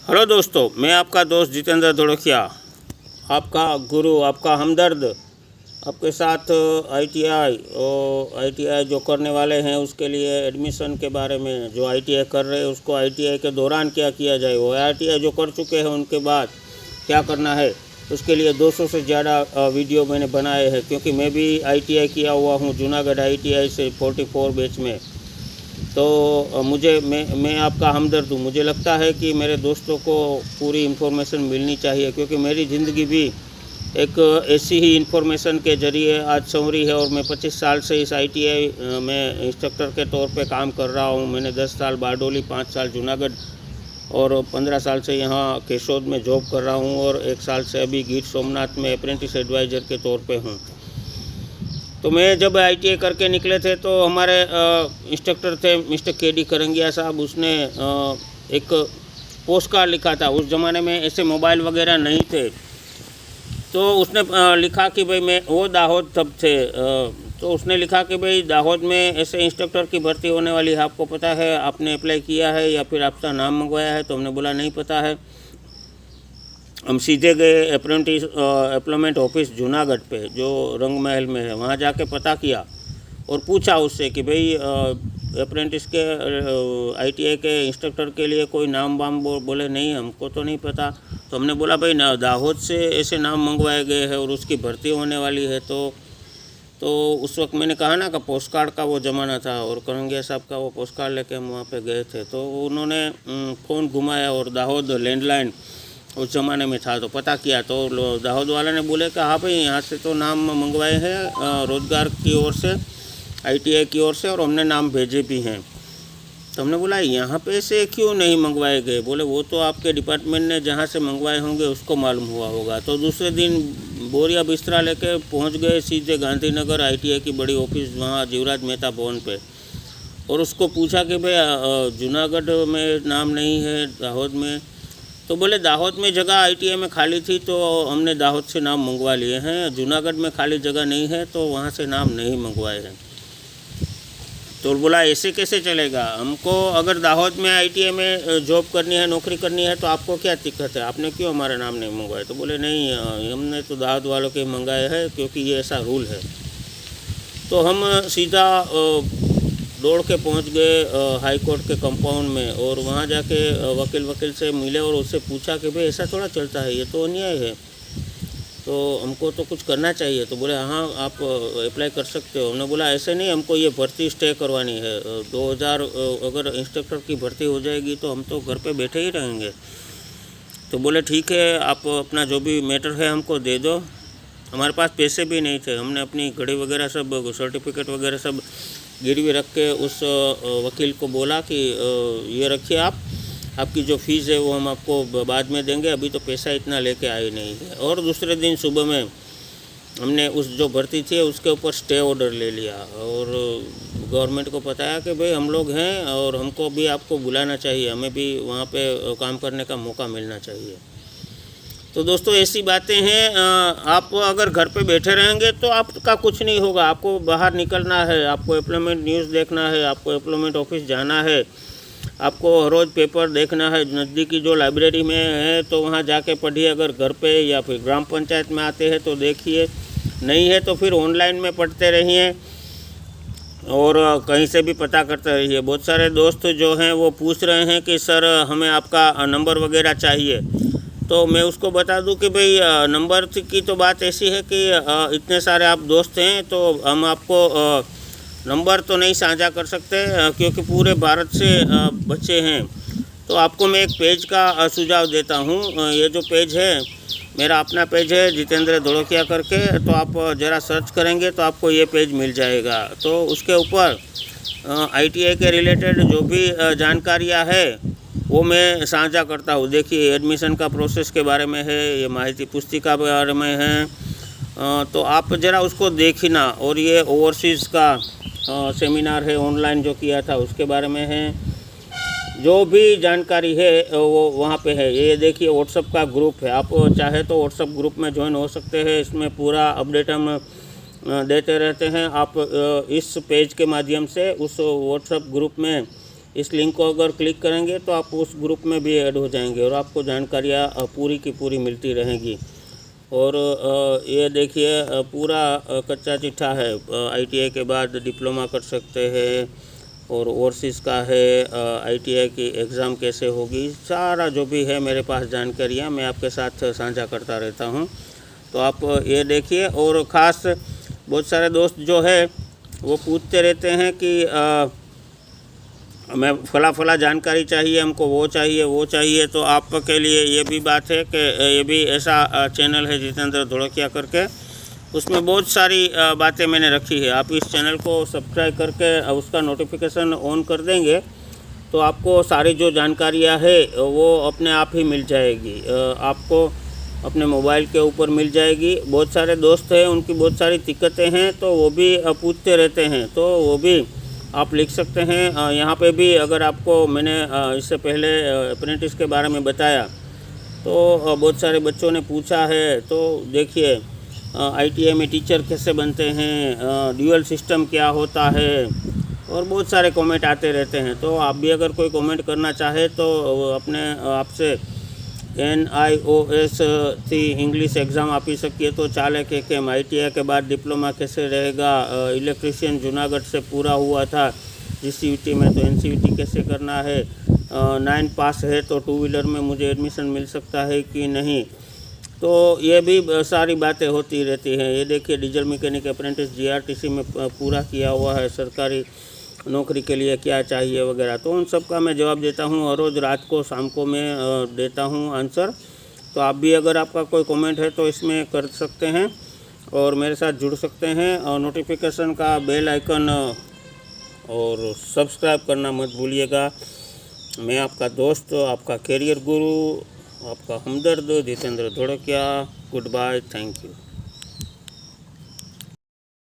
Hello दोस्तों, मैं आपका दोस्त जितेंद्र धोड़किया, आपका गुरु, आपका हमदर्द, आपके साथ आईटीआई जो करने वाले हैं उसके लिए एडमिशन के बारे में, जो आईटीआई कर रहे हैं उसको आईटीआई के दौरान क्या किया जाए, वो आईटीआई जो कर चुके हैं उनके बाद क्या करना है, उसके लिए 200 से ज़्यादा वीडियो मैंने बनाए हैं। क्योंकि मैं भी आईटीआई किया हुआ हूँ जूनागढ़ आईटीआई से 44 बैच में। तो मैं आपका हमदर्द हूँ। मुझे लगता है कि मेरे दोस्तों को पूरी इन्फॉर्मेशन मिलनी चाहिए, क्योंकि मेरी ज़िंदगी भी एक ऐसी ही इन्फॉर्मेशन के ज़रिए आज संवरी है। और मैं 25 साल से इस आईटीआई में इंस्ट्रक्टर के तौर पे काम कर रहा हूँ। मैंने 10 साल बारडोली, 5 साल जूनागढ़ और 15 साल से यहाँ केशोद में जॉब कर रहा हूँ, और 1 साल से अभी गिर सोमनाथ में अप्रेंटिस एडवाइज़र के तौर पे हूँ। तो मैं जब आईटीआई करके निकले थे तो हमारे इंस्ट्रक्टर थे मिस्टर केडी करंगिया साहब। उसने एक पोस्ट कार्ड लिखा था। उस ज़माने में ऐसे मोबाइल वगैरह नहीं थे, तो उसने लिखा कि भाई, मैं वो दाहोद तब थे, तो उसने लिखा कि भाई दाहोद में ऐसे इंस्ट्रक्टर की भर्ती होने वाली है, आपको पता है, आपने अप्लाई किया है या फिर आपका नाम मंगवाया है? तो हमने बोला नहीं पता है। हम सीधे गए एम्प्लॉयमेंट ऑफिस जूनागढ़ पे, जो रंग महल में है। वहाँ जाके पता किया और पूछा उससे कि भाई अप्रेंटिस के आईटीआई के इंस्ट्रक्टर के लिए कोई नाम वाम बोले नहीं, हमको तो नहीं पता। तो हमने बोला भाई ना, दाहोद से ऐसे नाम मंगवाए गए हैं और उसकी भर्ती होने वाली है। तो उस वक्त मैंने कहा ना कि पोस्ट कार्ड का वो ज़माना था, और करंगिया साहब का वो पोस्ट कार्ड लेके हम वहाँ पे गए थे। तो उन्होंने फ़ोन घुमाया और दाहोद लैंडलाइन उस ज़माने में था, तो पता किया। तो दाहोद वाला ने बोले कि हाँ भाई, यहाँ से तो नाम मंगवाए हैं रोज़गार की ओर से, आईटीआई की ओर से, और हमने नाम भेजे भी हैं। तो हमने बोला यहाँ पे से क्यों नहीं मंगवाए गए? बोले वो तो आपके डिपार्टमेंट ने जहाँ से मंगवाए होंगे उसको मालूम हुआ होगा। तो दूसरे दिन बोरिया बिस्तरा लेके पहुँच गए सीधे गांधीनगर आईटीआई की बड़ी ऑफिस, वहाँ जीवराज मेहता भवन पे, और उसको पूछा कि भाई जूनागढ़ में नाम नहीं है, दाहोद में? तो बोले दाहोद में जगह आईटीआई में खाली थी तो हमने दाहोद से नाम मंगवा लिए हैं, जूनागढ़ में खाली जगह नहीं है तो वहाँ से नाम नहीं मंगवाए हैं। तो बोला ऐसे कैसे चलेगा? हमको अगर दाहोद में आईटीआई में जॉब करनी है, नौकरी करनी है, तो आपको क्या दिक्कत है? आपने क्यों हमारा नाम नहीं मंगवाया? तो बोले नहीं, हमने तो दाहोद वालों के मंगाए हैं, क्योंकि ये ऐसा रूल है। तो हम सीधा दौड़ के पहुंच गए हाई कोर्ट के कंपाउंड में, और वहां जाके वकील से मिले और उससे पूछा कि भाई ऐसा थोड़ा चलता है, ये तो अन्याय है, तो हमको तो कुछ करना चाहिए। तो बोले हाँ, आप अप्लाई कर सकते हो। हमने बोला ऐसे नहीं, हमको ये भर्ती स्टे करवानी है। 2000 अगर इंस्ट्रक्टर की भर्ती हो जाएगी तो हम तो घर पे बैठे ही रहेंगे। तो बोले ठीक है, आप अपना जो भी मैटर है हमको दे दो। हमारे पास पैसे भी नहीं थे। हमने अपनी घड़ी वगैरह सब, सर्टिफिकेट वगैरह सब गिरवी रख के उस वकील को बोला कि ये रखिए, आपकी जो फ़ीस है वो हम आपको बाद में देंगे, अभी तो पैसा इतना लेके आए नहीं है। और दूसरे दिन सुबह में हमने उस जो भर्ती थी उसके ऊपर स्टे ऑर्डर ले लिया, और गवर्नमेंट को बताया कि भाई हम लोग हैं और हमको भी आपको बुलाना चाहिए, हमें भी वहाँ पे काम करने का मौका मिलना चाहिए। तो दोस्तों ऐसी बातें हैं। आप अगर घर पे बैठे रहेंगे तो आपका कुछ नहीं होगा। आपको बाहर निकलना है, आपको एम्प्लॉयमेंट न्यूज़ देखना है, आपको एम्प्लॉयमेंट ऑफिस जाना है, आपको रोज़ पेपर देखना है। नज़दीकी जो लाइब्रेरी में है तो वहाँ जाके पढ़िए, अगर घर पे या फिर ग्राम पंचायत में आते हैं तो देखिए, नहीं है तो फिर ऑनलाइन में पढ़ते रहिए और कहीं से भी पता करते रहिए। बहुत सारे दोस्त जो हैं वो पूछ रहे हैं कि सर हमें आपका नंबर वगैरह चाहिए, तो मैं उसको बता दूं कि भाई नंबर की तो बात ऐसी है कि इतने सारे आप दोस्त हैं तो हम आपको नंबर तो नहीं साझा कर सकते, क्योंकि पूरे भारत से बच्चे हैं। तो आपको मैं एक पेज का सुझाव देता हूं। ये जो पेज है मेरा अपना पेज है, जितेंद्र धोड़किया करके, तो आप ज़रा सर्च करेंगे तो आपको ये पेज मिल जाएगा। तो उसके ऊपर आईटीआई के रिलेटेड जो भी जानकारियाँ है वो मैं साझा करता हूँ। देखिए, एडमिशन का प्रोसेस के बारे में है, ये माहिती पुस्तिका के बारे में है, तो आप ज़रा उसको देखना। और ये ओवरसीज़ का सेमिनार है ऑनलाइन जो किया था उसके बारे में है। जो भी जानकारी है वो वहाँ पे है। ये देखिए, व्हाट्सएप का ग्रुप है, आप चाहे तो व्हाट्सएप ग्रुप में ज्वाइन हो सकते हैं। इसमें पूरा अपडेट हम देते रहते हैं। आप इस पेज के माध्यम से उस व्हाट्सएप ग्रुप में इस लिंक को अगर क्लिक करेंगे तो आप उस ग्रुप में भी ऐड हो जाएंगे और आपको जानकारियाँ पूरी की पूरी मिलती रहेंगी। और ये देखिए पूरा कच्चा चिट्ठा है। ITI के बाद डिप्लोमा कर सकते हैं और ओवरसीज़ का है, ITI की एग्ज़ाम कैसे होगी, सारा जो भी है मेरे पास जानकारियाँ मैं आपके साथ साझा करता रहता हूँ। तो आप ये देखिए। और ख़ास बहुत सारे दोस्त जो है वो पूछते रहते हैं कि हमें फला जानकारी चाहिए, हमको वो चाहिए। तो आपके लिए ये भी बात है कि ये भी ऐसा चैनल है जितेंद्र धोड़किया करके, उसमें बहुत सारी बातें मैंने रखी है। आप इस चैनल को सब्सक्राइब करके उसका नोटिफिकेशन ऑन कर देंगे तो आपको सारी जो जानकारियाँ है वो अपने आप ही मिल जाएगी, आपको अपने मोबाइल के ऊपर मिल जाएगी। बहुत सारे दोस्त हैं, उनकी बहुत सारी दिक्कतें हैं तो वो भी पूछते रहते हैं, तो वो भी आप लिख सकते हैं। यहाँ पे भी अगर आपको मैंने इससे पहले अप्रेंटिस के बारे में बताया तो बहुत सारे बच्चों ने पूछा है। तो देखिए ITI में टीचर कैसे बनते हैं, ड्यूअल सिस्टम क्या होता है, और बहुत सारे कमेंट आते रहते हैं। तो आप भी अगर कोई कमेंट करना चाहे तो अपने आपसे NIOS थी इंग्लिश एग्ज़ाम आपी सकिए तो चाले के केम, ITI के बाद डिप्लोमा कैसे रहेगा, इलेक्ट्रिशियन जूनागढ़ से पूरा हुआ था GCVT में तो NCVT कैसे करना है, 9 पास है तो 2 व्हीलर में मुझे एडमिशन मिल सकता है कि नहीं। तो ये भी सारी बातें होती रहती हैं। ये देखिए डीजल मैकेनिक अप्रेंटिस GRTC में पूरा किया हुआ है, सरकारी नौकरी के लिए क्या चाहिए वगैरह। तो उन सब का मैं जवाब देता हूँ और रोज़ रात को शाम को मैं देता हूँ आंसर। तो आप भी अगर आपका कोई कमेंट है तो इसमें कर सकते हैं और मेरे साथ जुड़ सकते हैं। और नोटिफिकेशन का बेल आइकन और सब्सक्राइब करना मत भूलिएगा। मैं आपका दोस्त, आपका कैरियर गुरु, आपका हमदर्द Jitendra Dhodkiya. Goodbye, thank you.